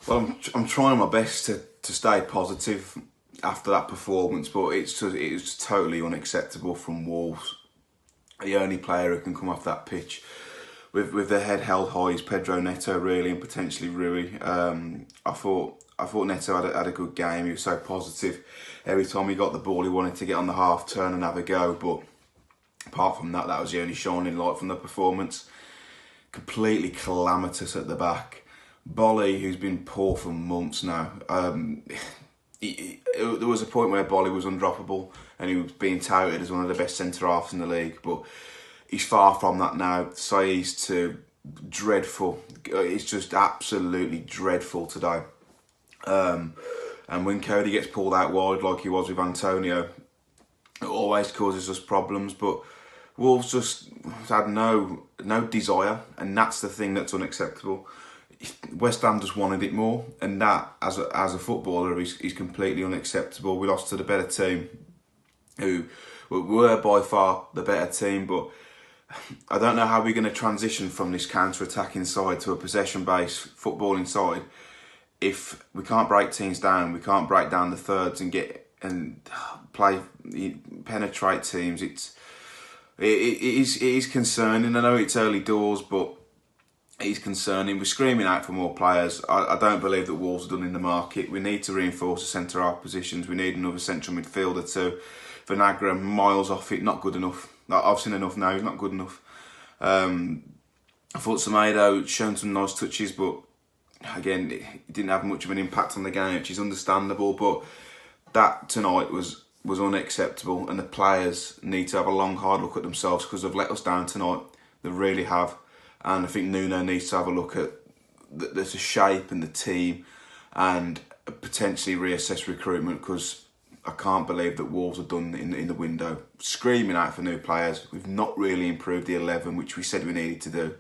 Well, I'm trying my best to stay positive after that performance, but it's totally unacceptable from Wolves. The only player who can come off that pitch with their head held high is Pedro Neto, really, and potentially Rui. I thought Neto had a good game. He was so positive. Every time he got the ball, he wanted to get on the half turn and have a go. But apart from that, that was the only shining light from the performance. Completely calamitous at the back. Bolly, who's been poor for months now, there was a point where Bolly was undroppable and he was being touted as one of the best centre-halves in the league, but he's far from that now. Sai's too dreadful. It's just absolutely dreadful today. And when Cody gets pulled out wide like he was with Antonio, it always causes us problems, but Wolves just had no desire, and that's the thing that's unacceptable. West Ham just wanted it more, and that, as a footballer, is completely unacceptable. We lost to the better team, who were by far the better team, but I don't know how we're going to transition from this counter-attacking side to a possession-based footballing side if we can't break teams down, we can't break down the thirds and penetrate teams. It is concerning. I know it's early doors, but it is concerning. We're screaming out for more players. I don't believe that Wolves are done in the market. We need to reinforce the centre-half positions. We need another central midfielder too. Vinagre, miles off it, not good enough. I've seen enough now, he's not good enough. I thought Semedo shown some nice touches, but again, it didn't have much of an impact on the game, which is understandable. But that tonight was unacceptable, and the players need to have a long, hard look at themselves because they've let us down tonight. They really have. And I think Nuno needs to have a look at the shape and the team and potentially reassess recruitment, because I can't believe that Wolves are done in the window. Screaming out for new players. We've not really improved the 11, which we said we needed to do.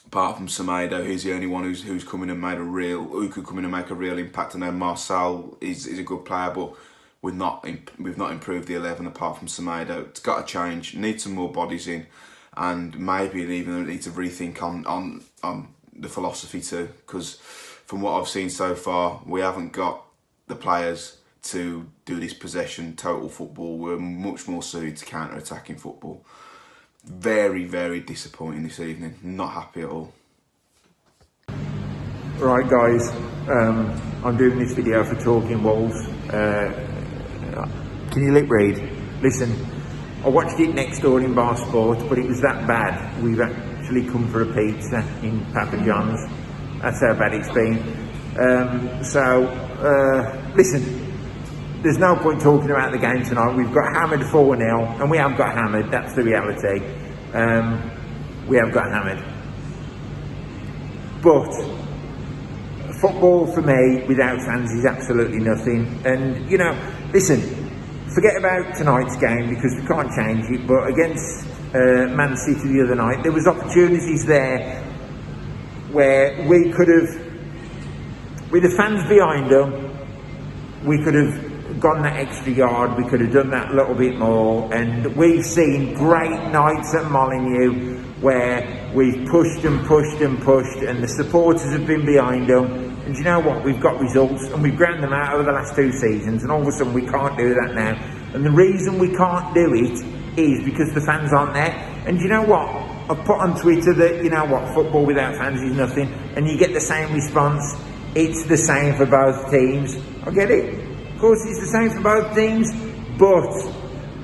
Apart from Semedo, he's the only one who's come in and who could come in and make a real impact. I know Marcel is a good player, but we've not improved the 11 apart from Semedo. It's got to change. Need some more bodies in, and maybe even need to rethink on the philosophy too. Because from what I've seen so far, we haven't got the players to do this possession total football. We're much more suited to counter-attacking football. Very, very disappointing this evening. Not happy at all. Right guys, I'm doing this video for Talking Wolves. Can you lip read? Listen, I watched it next door in Bar Sport, but it was that bad. We've actually come for a pizza in Papa John's. That's how bad it's been. Listen, there's no point talking about the game tonight. We've got hammered 4-0, and we have got hammered. That's the reality. We have got hammered. But football for me without fans is absolutely nothing. And you know, listen, forget about tonight's game because we can't change it. But against Man City the other night, there was opportunities there where we could have, with the fans behind them, we could have gone that extra yard, we could have done that little bit more. And we've seen great nights at Molineux where we've pushed and pushed and pushed, and the supporters have been behind them. And you know what? We've got results, and we've ground them out over the last 2 seasons, and all of a sudden we can't do that now. And the reason we can't do it is because the fans aren't there. And you know what? I've put on Twitter that, you know what, football without fans is nothing, and you get the same response. It's the same for both teams. I get it. Of course, it's the same for both teams, but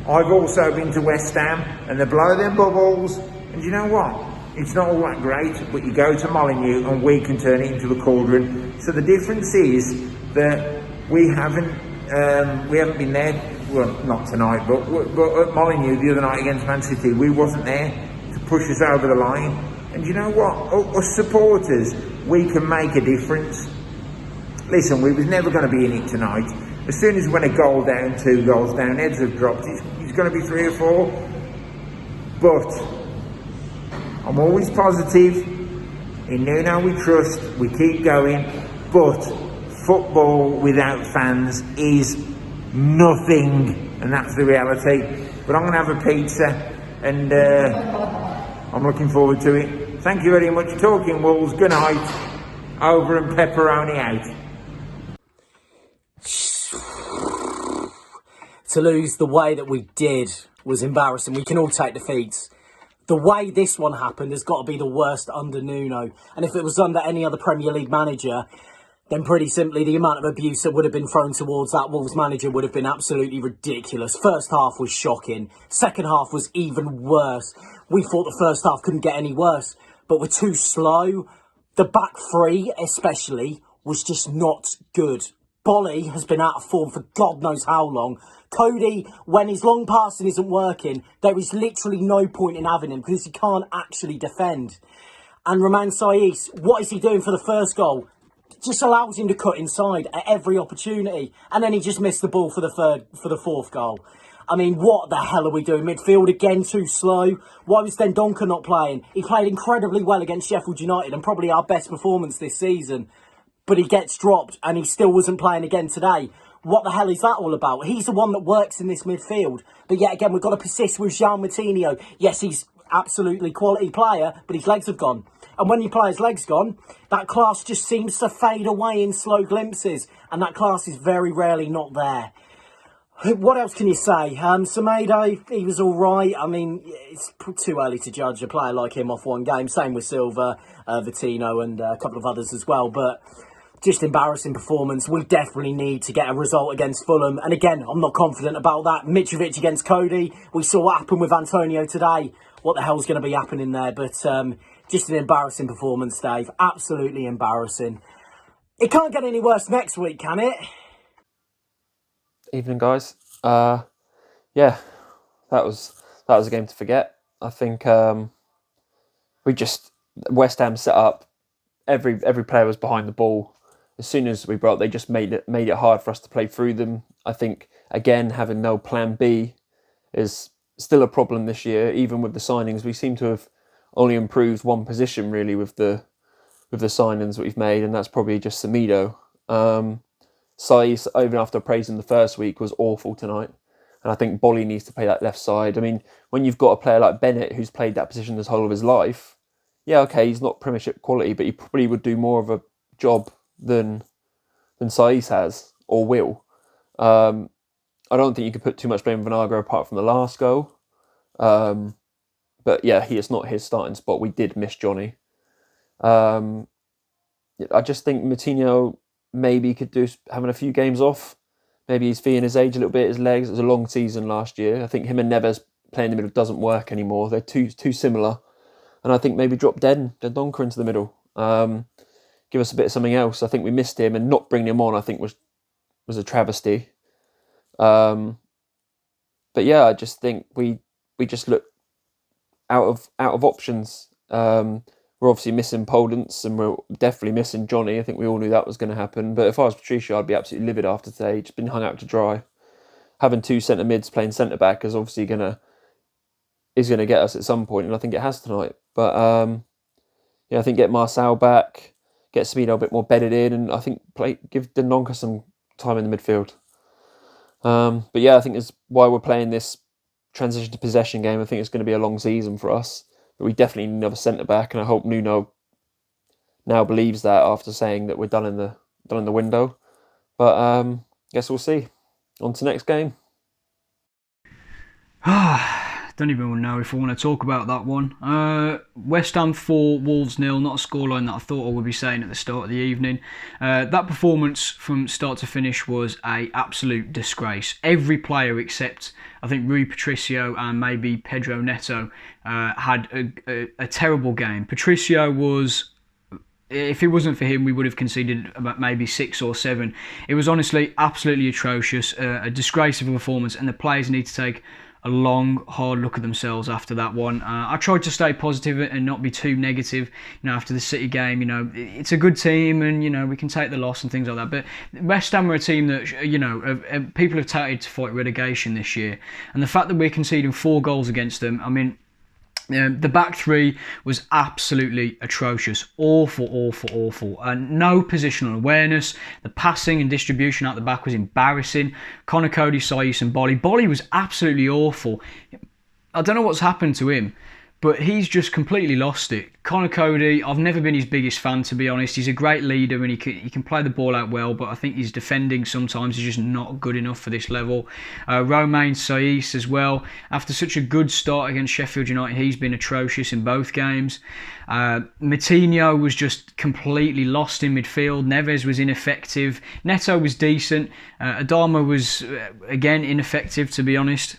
I've also been to West Ham, and they blow them bubbles, and you know what? It's not all that great, but you go to Molineux and we can turn it into a cauldron. So the difference is that we haven't been there. Well, not tonight, but at Molineux the other night against Man City, we wasn't there to push us over the line. And you know what? Us supporters, we can make a difference. Listen, we was never going to be in it tonight. As soon as we went a goal down, 2 goals down, heads have dropped. It's going to be 3 or 4. But I'm always positive. In Nuno we trust. We keep going. But football without fans is nothing, and that's the reality. But I'm going to have a pizza, and I'm looking forward to it. Thank you very much. Talking Wolves. Good night. over and pepperoni out. To lose the way that we did was embarrassing. We can all take defeats. The way this one happened has got to be the worst under Nuno. And if it was under any other Premier League manager, then pretty simply the amount of abuse that would have been thrown towards that Wolves manager would have been absolutely ridiculous. First half was shocking. Second half was even worse. We thought the first half couldn't get any worse, but we're too slow. The back three, especially, was just not good. Bolly has been out of form for God knows how long. Cody, when his long passing isn't working, there is literally no point in having him because he can't actually defend. And Romain Saiss, what is he doing for the first goal? Just allows him to cut inside at every opportunity, and then he just missed the ball for the fourth goal. I mean, what the hell are we doing? Midfield again too slow. Why was Dendoncker not playing? He played incredibly well against Sheffield United and probably our best performance this season, but he gets dropped and he still wasn't playing again today. What the hell is that all about? He's the one that works in this midfield, but yet again we've got to persist with Jean Moutinho. Yes, he's absolutely quality player, but his legs have gone. And when your player's legs gone, that class just seems to fade away in slow glimpses. And that class is very rarely not there. What else can you say? Semedo, he was all right. I mean, it's too early to judge a player like him off one game. Same with Silva, Vitinho and a couple of others as well. But just embarrassing performance. We definitely need to get a result against Fulham. And again, I'm not confident about that. Mitrovic against Cody. We saw what happened with Antonio today. What the hell's going to be happening there? But just an embarrassing performance, Dave. Absolutely embarrassing. It can't get any worse next week, can it? Evening, guys. Yeah, that was a game to forget. I think West Ham set up. Every player was behind the ball. As soon as we broke, they just made it hard for us to play through them. I think again having no plan B is still a problem this year. Even with the signings, we seem to have only improved one position really with the signings that we've made, and that's probably just Semedo. Saiss, even after praising the first week, was awful tonight. And I think Bolly needs to play that left side. I mean, when you've got a player like Bennett who's played that position the whole of his life, yeah, okay, he's not Premiership quality, but he probably would do more of a job than Saiss has or will. I don't think you could put too much blame on Vinagre apart from the last goal. But yeah, it's not his starting spot. We did miss Johnny. I just think Moutinho maybe could do having a few games off. Maybe he's feeling his age a little bit, his legs. It was a long season last year. I think him and Neves playing in the middle doesn't work anymore. They're too similar. And I think maybe drop Dendoncker into the middle. Give us a bit of something else. I think we missed him, and not bringing him on I think was a travesty. But yeah, I just think we just look out of options. We're obviously missing Podence and we're definitely missing Johnny. I think we all knew that was going to happen. But if I was Patricio, I'd be absolutely livid after today. Just been hung out to dry. Having two centre mids playing centre back is obviously going to get us at some point, and I think it has tonight. But yeah, I think get Marcel back, get Semedo a bit more bedded in, and I think give Dendoncker some time in the midfield. But yeah, I think that's why we're playing this transition to possession game. I think it's going to be a long season for us. But we definitely need another centre back, and I hope Nuno now believes that after saying that we're done in the window. But guess we'll see. On to next game. Don't even know if I want to talk about that one. West Ham 4, Wolves 0, not a scoreline that I thought I would be saying at the start of the evening. That performance from start to finish was an absolute disgrace. Every player except, I think, Rui Patricio and maybe Pedro Neto had a terrible game. Patricio was... If it wasn't for him, we would have conceded about maybe 6 or 7. It was honestly absolutely atrocious, a disgrace of a performance, and the players need to take a long, hard look at themselves after that one. I tried to stay positive and not be too negative, after the City game. It's a good team, and we can take the loss and things like that. But West Ham are a team that people have touted to fight relegation this year, and the fact that we're conceding 4 goals against them, I mean. The back three was absolutely atrocious. Awful. No positional awareness. The passing and distribution out the back was embarrassing. Connor, Cody, Saiss and Bolly. Bolly was absolutely awful. I don't know what's happened to him, but he's just completely lost it. Connor Cody, I've never been his biggest fan, to be honest. He's a great leader and he can play the ball out well, but I think his defending sometimes is just not good enough for this level. Romain Saiss as well. After such a good start against Sheffield United, he's been atrocious in both games. Moutinho was just completely lost in midfield. Neves was ineffective. Neto was decent. Adama was, again, ineffective, to be honest.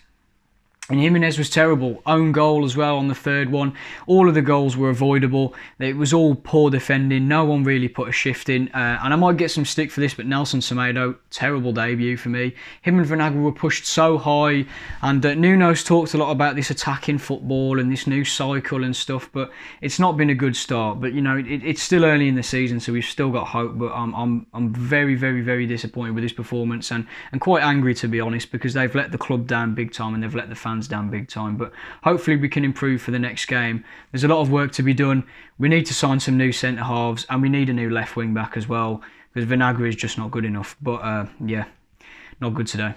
And Jimenez was terrible. Own goal as well on the third one. All of the goals were avoidable. It was all poor defending. No one really put a shift in. And I might get some stick for this, but Nelson Semedo, terrible debut for me. Him and Vinagre were pushed so high. And Nuno's talked a lot about this attacking football and this new cycle and stuff, but it's not been a good start. But, you know, it's still early in the season, so we've still got hope. But I'm very, very, very disappointed with this performance and quite angry, to be honest, because they've let the club down big time and they've let the fans down big time. But hopefully we can improve for the next game. There's a lot of work to be done. We need to sign some new centre halves and we need a new left wing back as well, because Vinagre is just not good enough. But yeah, not good today.